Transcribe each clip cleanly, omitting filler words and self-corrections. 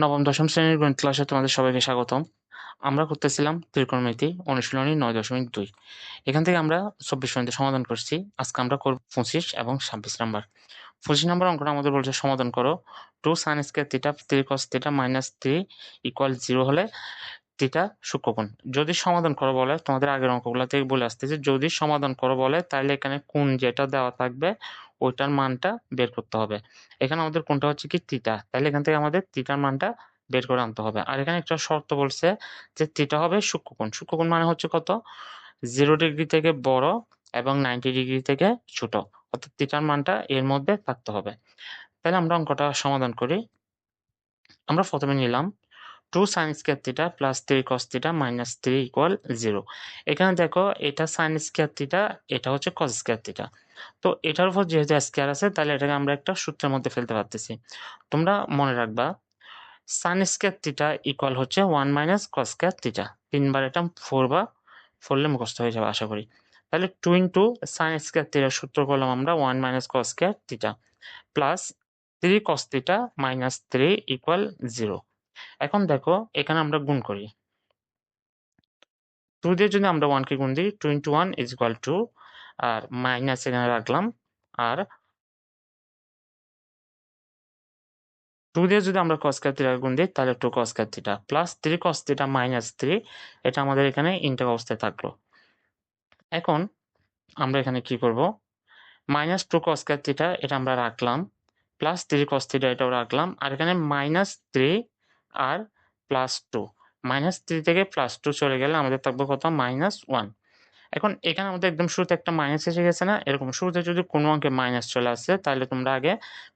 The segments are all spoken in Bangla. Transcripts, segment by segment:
নবম দশম শ্রেণীর গণিত ক্লাসে তোমাদের সবাইকে স্বাগতম। আমরা করতেছিলাম ত্রিকোণমিতি অনুশীলনী 9.2। এখান থেকে আমরা 24 পর্যন্ত সমাধান করছি। আজকে আমরা করব 25 এবং 26 নাম্বার। 25 নাম্বার অঙ্কটা আমাদের বলছে সমাধান করো 2 sin square theta 3 cos theta minus 3 equal 0 হলে থিটা সূক্ষ্মকোণ। যদি সমাধান করো বলে, তোমাদের আগের অঙ্কগুলো থেকে বলে আসতেছে, যদি সমাধান করো বলে তাহলে এখানে কোণ যেটা দেওয়া থাকবে ওইটার মানটা বের করতে হবে। এখানে আমাদের কোণটা হচ্ছে কি থিটা, তাহলে এখান থেকে আমাদের থিটার মানটা বের করে আনতে হবে। আর এখানে একটা শর্ত বলছে যে থিটা হবে সূক্ষ্মকোণ। সূক্ষ্মকোণ মানে হচ্ছে কত? 0 ডিগ্রি থেকে বড় এবং 90 ডিগ্রি থেকে ছোট, অর্থাৎ থিটার মানটা এর মধ্যে থাকতে হবে। তাহলে আমরা অঙ্কটা সমাধান করি। আমরা প্রথমে নিলাম 2 sin square theta plus 3 cos theta minus 3 equal 0। এখানে দেখো এটা sin স্কয়ার থিটা, এটা হচ্ছে cos স্কয়ার থিটা। তো এটার উপর যেহেতু স্কয়ার আছে তাহলে এটাকে আমরা একটা সূত্রের মধ্যে ফেলতে পারতেছি। তোমরা মনে রাখবা sin স্কয়ার থিটা ইকুয়াল হচ্ছে 1 মাইনাস cos স্কয়ার থিটা। তিনবার এটা পড়লে মুখস্থ হয়ে যাবে আশা করি। তাহলে 2 ইনটু sin স্কয়ার থিটার সূত্র করলাম আমরা 1 minus cos square theta plus 3 cos theta minus 3 equal 0। এখন দেখো এখানে আমরা গুণ করি। 2 দিয়ে যদি আমরা 1 কে গুণ দিই 2 into 1 is equal to, আর মাইনাস এখানে রাখলাম, আর 2 দিয়ে যদি আমরা cos স্কয়ার থিটা গুণ দিই তাহলে 2 cos square theta plus 3 cos theta minus 3, এটা আমাদের এখানে ইন্টার অবস্থায় থাকলো। এখন আমরা এখানে কি করব, মাইনাস 2 cos স্কয়ার থিটা এটা আমরা রাখলাম, প্লাস 3 cos থিটা এটাও রাখলাম, আর এখানে মাইনাস 3 আর প্লাস 2, মাইনাস 3 থেকে প্লাস 2 চলে গেলে আমাদের থাকবে কত? মাইনাস 1। এখন এখানে আমাদের একদম শুরুতে একটা মাইনাস এসে গেছে না? এরকম শুরুতে যদি কোনো অঙ্কে মাইনাস চলে আসে তাহলে তোমরা আগে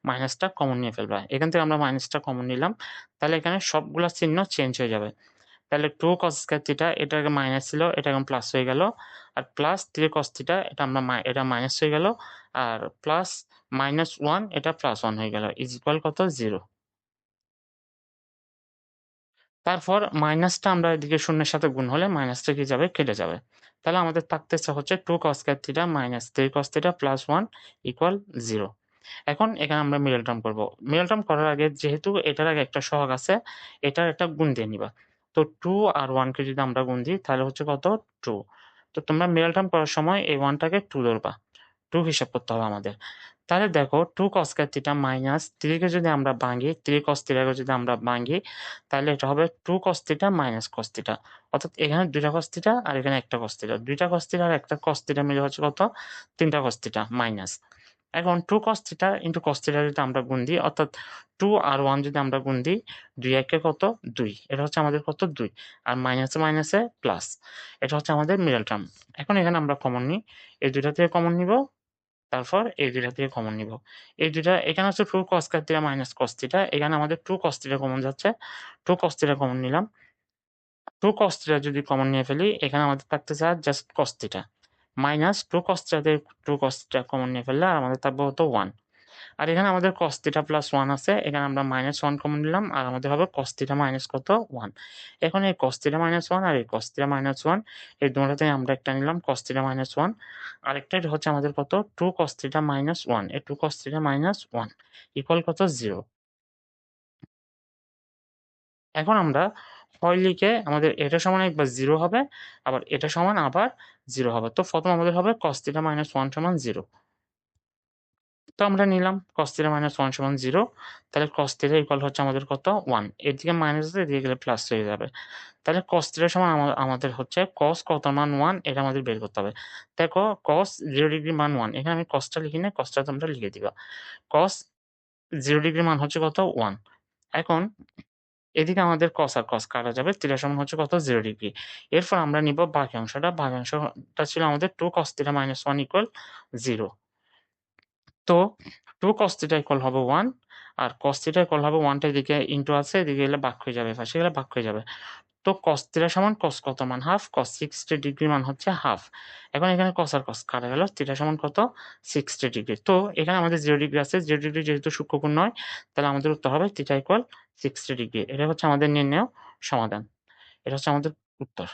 মাইনাসটা কমন নিয়ে ফেলবা। এখান থেকে আমরা মাইনাসটা কমন নিলাম, তাহলে এখানে সবগুলা চিহ্ন চেঞ্জ হয়ে যাবে। তাহলে 2 cos স্কয়ার থিটা এটা আগে মাইনাস ছিল, এটা এখন প্লাস হয়ে গেল, আর প্লাস 3 cos থিটা এটা আমরা এটা মাইনাস হয়ে গেল, আর প্লাস মাইনাস 1 এটা প্লাস 1 হয়ে গেল, ইজ ইকুয়াল কত? 0। তারপর মাইনাসটা আমরা এদিকে শূন্যের সাথে গুণ হলে মাইনাসটা কি যাবে? কেটে যাবে। তাহলে আমাদের থাকতেছে হচ্ছে 2 cos square theta minus 3 cos theta plus 1 equal 0। এখন এখানে আমরা মিডল টার্ম করব। মিডল টার্ম করার আগে যেহেতু এটার আগে একটা সহগ আছে, এটার একটা গুণ দিয়ে নিবা। তো 2 আর 1 কে যদি আমরা গুণ দিই তাহলে হচ্ছে কত? 2। তো তোমরা মিডল টার্ম করার সময় এই 1 টাকে 2 ধরবা। 2 হিসাব করতে হবে আমাদের। তাহলে দেখো 2 cos স্কয়ার থিটা মাইনাস 3 কে যদি আমরা ভাঙি, 3 cos থিটা কে যদি আমরা ভাঙি তাহলে এটা হবে 2 cos theta minus cos theta. অর্থাৎ এখানে 2টা cos থিটা আর এখানে একটা cos থিটা। 2টা cos থিটা আর একটা cos থিটা মিলে হচ্ছে কত? 3টা cos থিটা মাইনাস। এখন 2 cos theta into cos theta যদি আমরা গুণ দিই, অর্থাৎ 2 আর 1 যদি আমরা গুণ দিই, 2 একে কত? 2। এটা হচ্ছে আমাদের কত? 2। আর মাইনাসে মাইনাসে প্লাস। এটা হচ্ছে আমাদের মিডল টার্ম। এখন এখানে আমরা কমন নিই। এই 2টা থেকে কমন নিব, তারপর এই 2টা থেকে কমন নিব। এই 2টা এখানে হচ্ছে 2 cos square theta minus cos theta, এখানে আমাদের 2 cos থিটা কমন যাচ্ছে। 2 cos থিটা কমন নিলাম। 2 cos থিটা যদি কমন নিয়ে ফেলি এখানে আমাদের থাকতেছে আর just cos theta minus 2 cos theta থেকে 2 cos থিটা কমন নিয়ে ফেললে আর আমাদের থাকবে হতো 1। আর এখানে আমাদের cos থিটা প্লাস 1 আছে, এখানে আমরা মাইনাস 1 কমন নিলাম আর আমাদের হবে cos থিটা মাইনাস কত? 1। এখন এই cos থিটা মাইনাস 1 আর এই cos থিটা মাইনাস 1 এই দুটোটা থেকে আমরা একটা নিলাম cos থিটা মাইনাস 1, আরেকটা এটা হচ্ছে আমাদের কত? 2 cos থিটা মাইনাস 1। এই 2 cos থিটা মাইনাস 1 ইকুয়াল কত? 0। এখন আমরা হয় লিখে আমাদের এটা সমান একবার 0 হবে, আবার এটা সমান আবার 0 হবে। তো প্রথম আমাদের হবে cos থিটা মাইনাস 1 সমান 0। তো আমরা নিলাম cos থিটা মাইনাস 1 সমান 0। তাহলে cos থিটা ইকুয়াল হচ্ছে আমাদের কত? 1। এদিকে মাইনাস আছে, এদিকে গেলে প্লাস হয়ে যাবে। তাহলে cos থিটা সমান আমাদের হচ্ছে cos কত মান? 1, এটা আমাদের বের করতে হবে। দেখো cos 0 ডিগ্রি মান 1, এখানে আমি cos টা লিখি নাই, cos টা তোমরা লিখে দিবা। cos 0 ডিগ্রি মান হচ্ছে কত? 1। এখন এদিকে আমাদের cos আর cos কাটা যাবে। থিটা সমান হচ্ছে কত? 0 ডিগ্রি। এরপর আমরা নিব বাকি অংশটা। বাকি অংশটা ছিল আমাদের 2 cos থিটা মাইনাস 1 ইকুয়াল 0। তো 2 cos থিটা ইকুয়াল হবে 1, আর cos থিটা ইকুয়াল হবে 1 টা এদিকে ইনটু আছে, এদিকে গেলে ভাগ হয়ে যাবে, পাশে গেলে ভাগ হয়ে যাবে। তো cos থিটা সমান cos কত মান? হাফ। cos 60 ডিগ্রি মান হচ্ছে হাফ। এখন এখানে cos আর cos কাটা গেল। থিটা সমান কত? 60 ডিগ্রি। তো এখানে আমাদের 0 ডিগ্রি আছে। 0 ডিগ্রি যেহেতু সূক্ষ্মকোণ নয়, তাহলে আমাদের উত্তর হবে থিটা ইকুয়াল 60 ডিগ্রি। এটা হচ্ছে আমাদের নির্ণেয় সমাধান। এটা হচ্ছে আমাদের উত্তর।